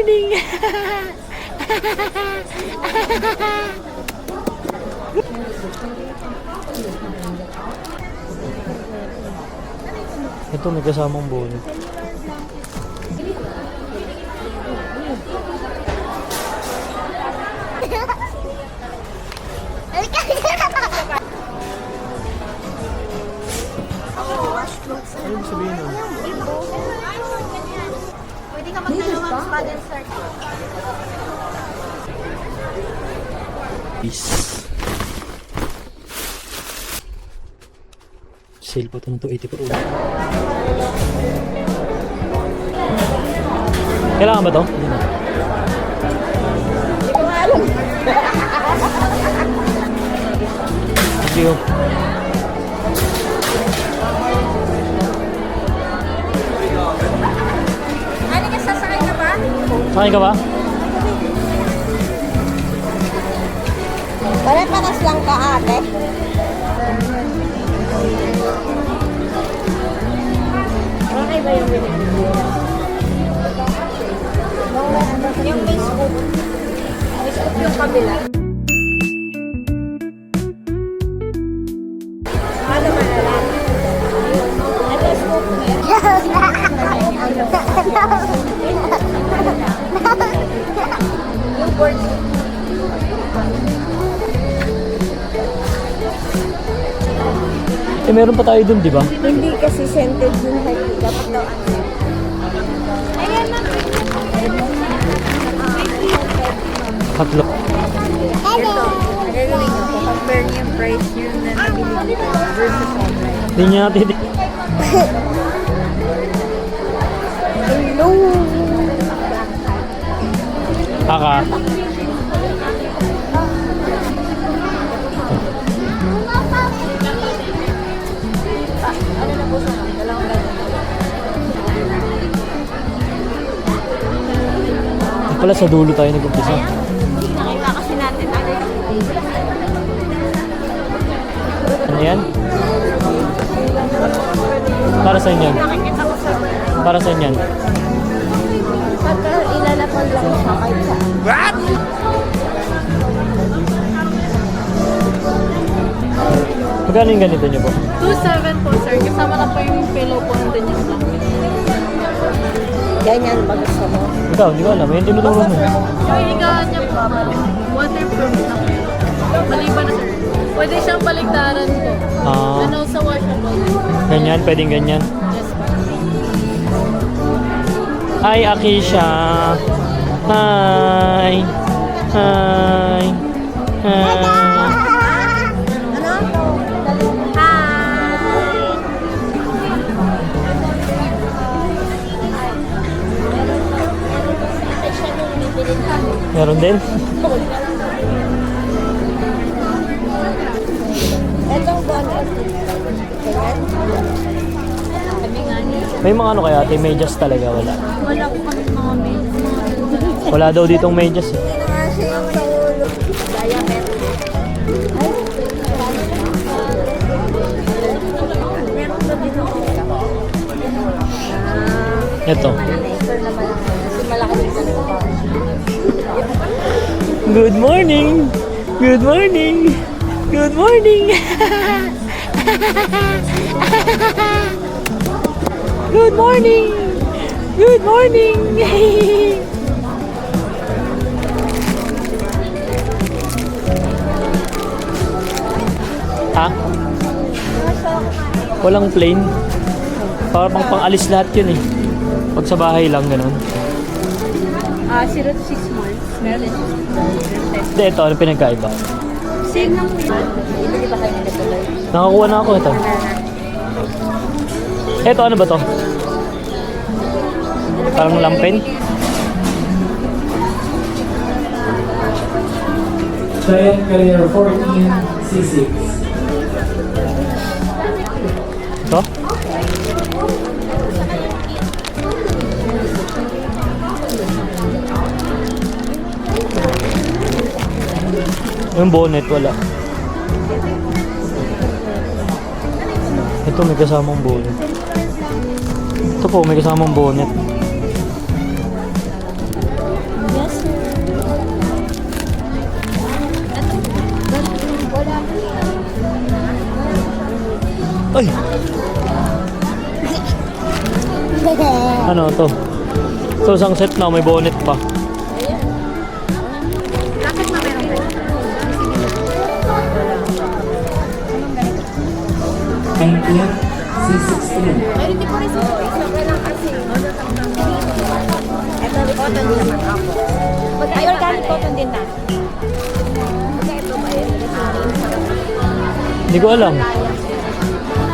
morning! Ito may kasamang bonnet. Ano sabihin nun? Pwede ka magdalawang spa din, sir. Peace. Sale pa ito ng 280 per ulo. Kailangan ba ito? Hindi na. Hindi ko alam. Thank you. Ano ka, sasakay ka ba? Sakay ka ba? Pare-paras lang ka, ate. Okay ba yung binigay? Yung Facebook. Facebook yung kabila. Ano malala? Ito scoop mo yan. Yung board. Eh meron pa tayo dun, di ba? Hindi kasi scented yung height. Dapat daw ano. Ayan na. Tatlo. Ito. Gagawin nyo. Compare niyo yung price nyo na nabili nyo versus online. Hindi niya natin. Hello. Aka. Ano na po sa mga? Dalawang gano'n. Pala sa dulo tayo nag-umpisa. Nakita kasi natin ano yung Ano yan? Para sa inyo. nakikita ko sa Para sa inyo. pagka ilalapag lang siya kahit saan. What? Magkano yung ganito nyo po? 2.7 po, sir. Kasama na po yung pillow po nandun yung blanket. Ganyan ba gusto mo? Ikaw, hindi ko alam. Yung tinuturo mo. Yung higaan niya po, waterproof na po. Maliban na, sir. Pwede siyang baligtaran po. Ah, Ano sa washable. ganyan. Pwedeng ganyan. Yes po. Hi, Akisha. Hi. Hi. Hi. Ano? Hi! Meron din? Etong bonnet. Ganyan? Sabi nga niya. May mga ano kaya, ate, medyas talaga wala. Wala ko kami mga maid. Wala daw ditong medyas eh. Hindi na nga siya yung sa ulo. Diaper. Ay, meron ba din ako? Ito. Ito naman lang. Kasi malaki din sa lupa. Good morning! Good morning! Good morning! Good morning! Good morning! Ha? Walang plain. Para pang pang-alis lahat yun eh. Pag sa bahay lang, ganun. 0 to 6 months. Meron. Hindi, ito. Ano pinagkaiba? Same lang po yun. Ibili ba kayo nito tuloy? Nakakuha na ako ito. Ito, ano ba to? Parang lampin? Giant Carrier 14C6. Ito? Yung bonnet, wala. Ito, may kasamang bonnet. Ito po, may kasamang bonnet. ano to. So, isang set na, may bonnet pa. Bakit na meron kayo? Nineteen C16. Meron din po rin sa isa ka lang kasi. Ito, cotton naman ako. Ay, organic cotton din na. Ito ba yun? Hindi ko alam.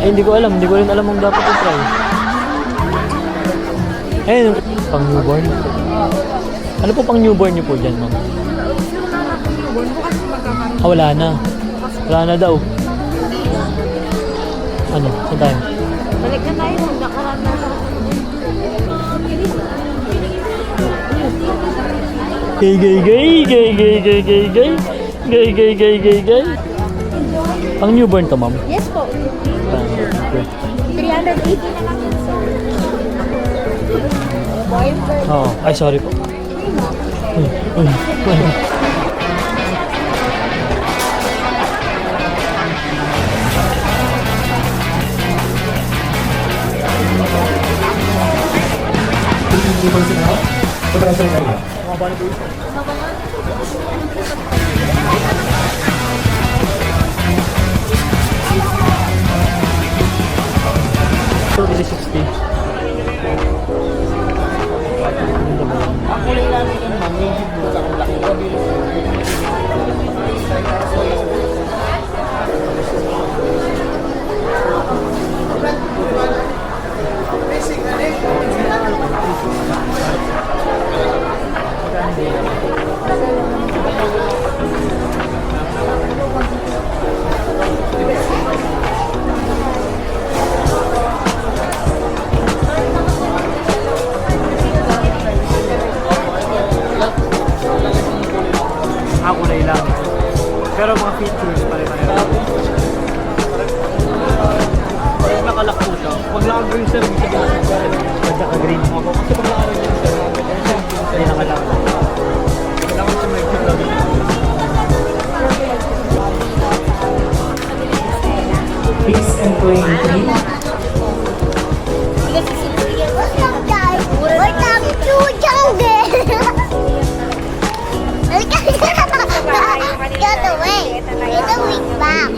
Ay, hindi ko alam. Hindi ko rin alam kung dapat i-try. Ayun, pang newborn. Ano po pang newborn niyo po dyan, ma'am? Ah, wala na. Wala na daw. Ano? Saan tayo? Balik na tayo kung nakaraan na sa Gay, gay, gay, gay, gay, gay, gay, gay. Gay, gay, gay, gay, gay. Pang newborn to, ma'am? Yes po. Okay. 380 na lang yun, sir. Boyfriend. Oo. Ay, sorry po. Uy, uy, uy. So, this is 60. Ako na ilang. Pero mga features pare-pareho. Nakalak po siya. Pag naka-green sir, hindi siya pag naka-green. Ako kasi pag naka-green sir, hindi nakalak. Kailangan siya may fit lang. Peace and playing team. Get away. Get away back.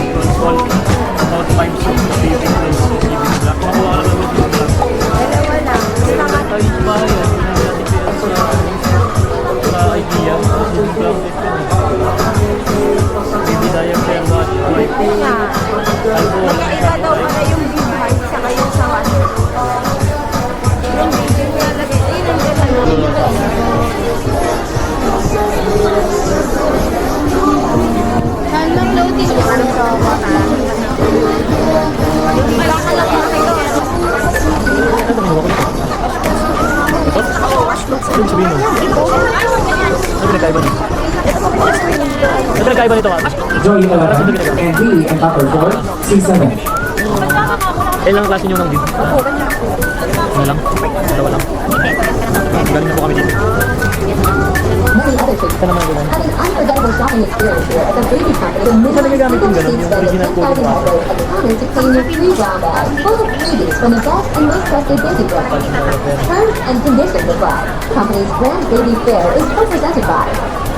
About 5 songs, baby place, baby black. Makuha ka lang ng baby black. Tayo sa bahay, hindi na natin pinag sa idea. Baby black din yun. Baby diaper, watch, wipe. Alcohol. Iba daw pala yung big heart saka yung sa water. Yung big yung nilalagay. Ayun ang saan lang loading yung ano sa water? Ano sabihin mo? Ano pinagkaiba nito? Ano pinagkaiba nito, ma'am? Joy 11 and D and Upper 4, C7. Ilang klase nyo ng dito? Ano lang? Dalawa lang. Galing na po kami dito. Many other trips Ito naman ganun. have an unforgettable shopping experience here at the Baby Company. Minsan nagagamit yung ganun, yung original po Starting diba? at the counter to claim your free brown bag full of freebies from the best and most trusted baby brands. Terms and conditions apply. Company's Grand Baby Fair is co-presented by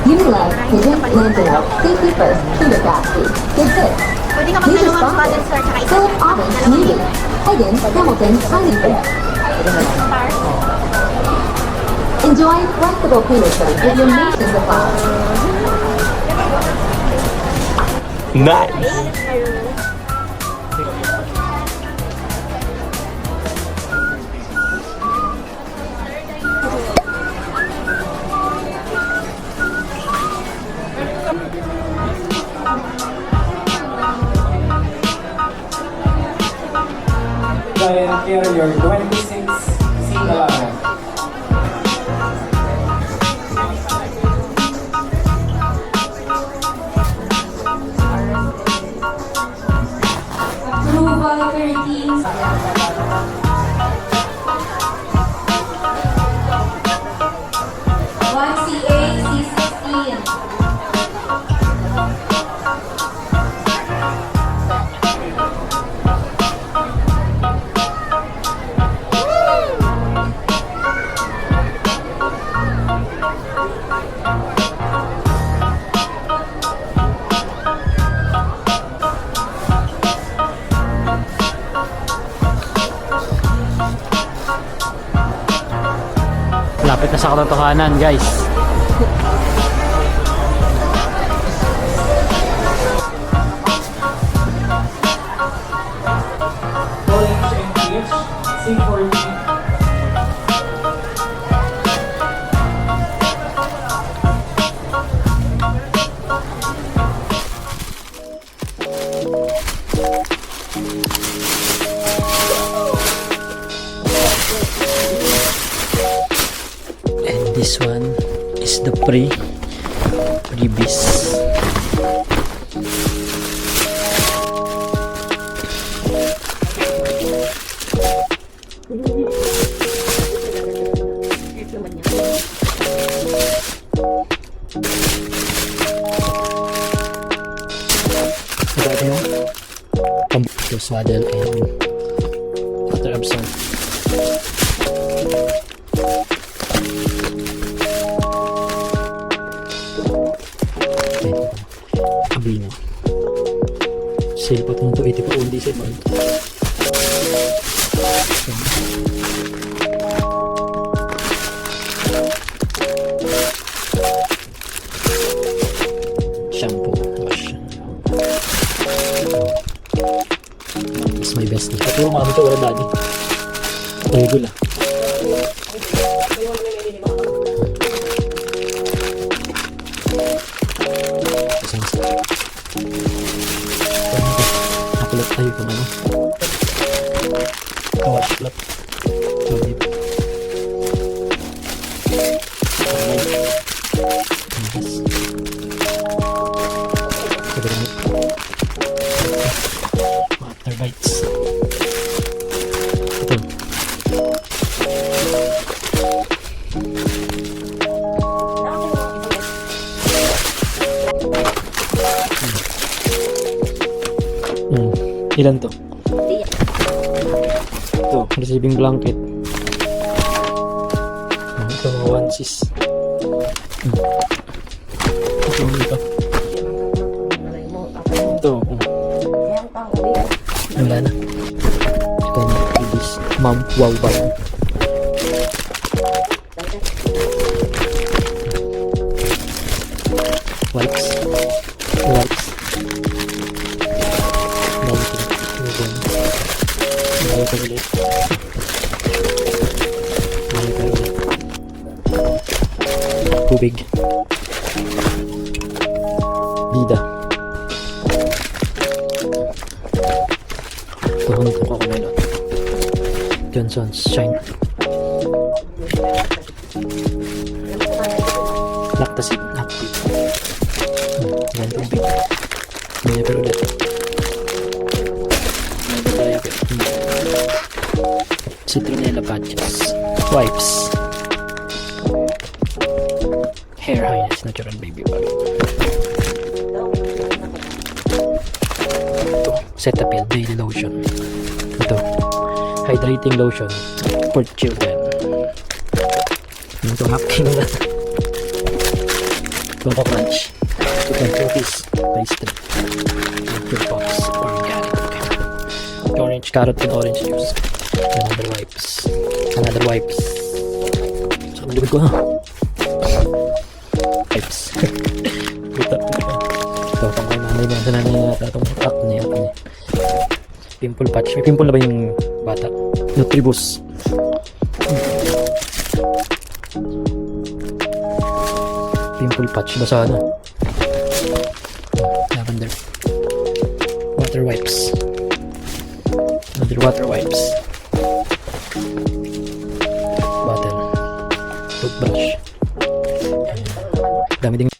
Unilove, Pigeon, Lantern, Safety First, Finger Factory, Good Fit, Pwede ka Nature's magtanong ng Sponsor, sponsor sir, tsaka isa. Philip Office, Newby, Higgins, Hamilton, Tiny Fair. Enjoy flexible payment terms with your nation supply. Nice! Giant Carrier 26, C11. volunteer teams. One C8, C16. Lapit na sa katotohanan, guys. And this one is the freebies. Magkano yung pambuto swaddle and water absorb. Abino. Sale pa itong 280 pa only sa bag. Shampoo. Wash. It's my best. Ito yung mga ito wala dati. Regular. Nakulot tayo kung ano. Kawash plot. Solid. Water bites. Ito. Ilan to? Ito, receiving blanket. Ito, mga onesies. Ito, ito. Ito. Wala na. Ito na, ibis. Mom, wow, wow. Wipes. Wipes. Balik ulit. Tubig. Bida. Tuhon ito ko kumailot. Johnson's Shine. Lactacid. Lactid. Yan tubig. Vinegar ulit. Citronella patches. Wipes. Hair Highness Natural Baby Oil. Ito, Cetaphil Daily Lotion. Ito, Hydrating Lotion for Children. Ito, hapking na. Coco Crunch. Chicken cookies. Pastry. Pure Pops. Organic. Orange carrot and orange juice. Another wipes. Another wipes. So, malibig ko ha. Wipes. Buta. Ito, pang kay nanay na. Sa nanay na itong acne. Pimple patch. May pimple na ba yung bata? Nutribus. Pimple patch. Basa na. Lavender. Water wipes. Another water wipes. Bottle. Toothbrush. Dami ding